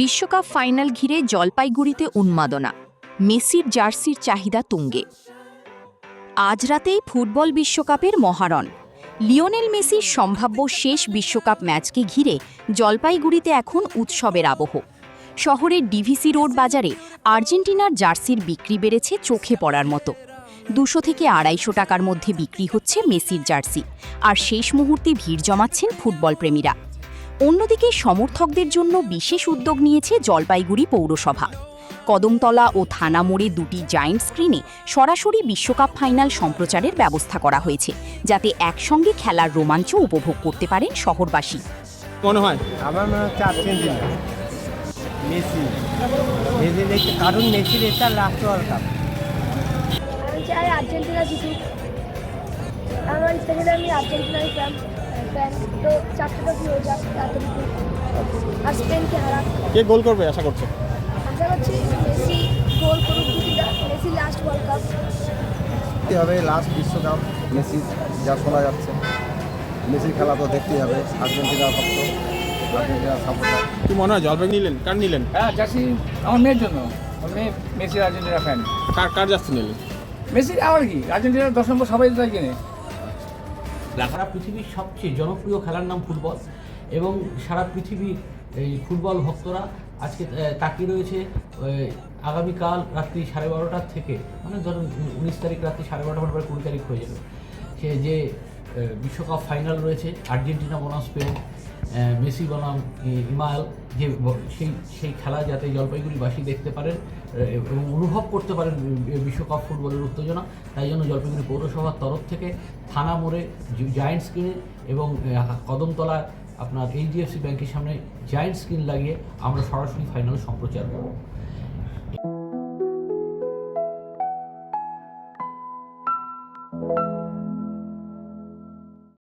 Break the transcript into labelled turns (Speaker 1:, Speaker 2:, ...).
Speaker 1: বিশ্বকাপ ফাইনাল ঘিরে জলপাইগুড়িতে উন্মাদনা। মেসির জার্সির চাহিদা তুঙ্গে। আজ রাতেই ফুটবল বিশ্বকাপের মহারণ। লিওনেল মেসির সম্ভাব্য শেষ বিশ্বকাপ ম্যাচকে ঘিরে জলপাইগুড়িতে এখন উৎসবের আবহ। শহরের ডিভিসি রোড বাজারে আর্জেন্টিনার জার্সির বিক্রি বেড়েছে চোখে পড়ার মতো। 200 থেকে 250 টাকার মধ্যে বিক্রি হচ্ছে মেসির জার্সি, আর শেষ মুহূর্তে ভিড় জমাচ্ছেন ফুটবল প্রেমীরা। অন্যদিকে সমর্থকদের জন্য বিশেষ উদ্যোগ নিয়েছে জলপাইগুড়ি পৌরসভা। কদমতলা ও থানা মোড়ে দুটি জায়ান্ট স্ক্রিনে সরাসরি বিশ্বকাপ ফাইনাল সম্প্রচারের ব্যবস্থা করা হয়েছে, যাতে একসঙ্গে খেলার রোমাঞ্চ উপভোগ করতে পারেন শহরবাসী।
Speaker 2: মনে হয়
Speaker 3: আমার মনে হচ্ছে আর্জেন্টিনা, মেসি দেখতে, কারণ মেসির এটা লাস্ট ওয়ার্ল্ড কাপ।
Speaker 4: আমি চাই আর্জেন্টিনা জিতুক। আমার ইচ্ছা করে আমি আর্জেন্টিনার ফ্যান, তো চারটা কি হয়ে যাক তাড়াতাড়ি, আর স্পেনকে হারাক।
Speaker 2: কে গোল করবে আশা করছো?
Speaker 4: আশা করছি মেসি গোল করুক, দুটিটা। মেসি লাস্ট ওয়ার্ল্ড কাপ
Speaker 5: হবে, লাস্ট বিশ্বকাপ মেসি যা শোনা যাচ্ছে। মেসির খেলা তো দেখতেই হবে। আর্জেন্টিনার ভক্ত, আর্জেন্টিনার সাপোর্টার।
Speaker 2: কি মনে হয় জলপাই নিলেন? কার নিলেন?
Speaker 6: হ্যাঁ, জার্সি আমার মেয়ের জন্য। আমার মেয়ে মেসির আর্জেন্টিনা ফ্যান।
Speaker 2: কার জার্সি নিলেন?
Speaker 6: মেসির আবার কি, আর্জেন্টিনার 10 নম্বর সবাই তো তাই কিনে।
Speaker 7: সারা পৃথিবীর সবচেয়ে জনপ্রিয় খেলার নাম ফুটবল, এবং সারা পৃথিবীর এই ফুটবল ভক্তরা আজকে তাকিয়ে রয়েছে আগামীকাল রাত্রি 12:30 থেকে, মানে ধরুন 19 তারিখ রাত্রি 12:30 পরে 20 তারিখ হয়ে যাবে, সে যে বিশ্বকাপ ফাইনাল রয়েছে আর্জেন্টিনা বনাম স্পেন, মেসি বনাম ইমাল, যে সেই খেলা যাতে জলপাইগুড়িবাসী দেখতে পারেন এবং অনুভব করতে পারেন বিশ্বকাপ ফুটবলের উত্তেজনা, তাই জন্য জলপাইগুড়ি পৌরসভার তরফ থেকে থানা মোড়ে জায়ান্ট স্ক্রিন এবং কদমতলা আপনার HDFC ব্যাংকের সামনে জায়ান্ট স্ক্রিন লাগিয়ে আমরা সরাসরি ফাইনাল সম্প্রচার করব।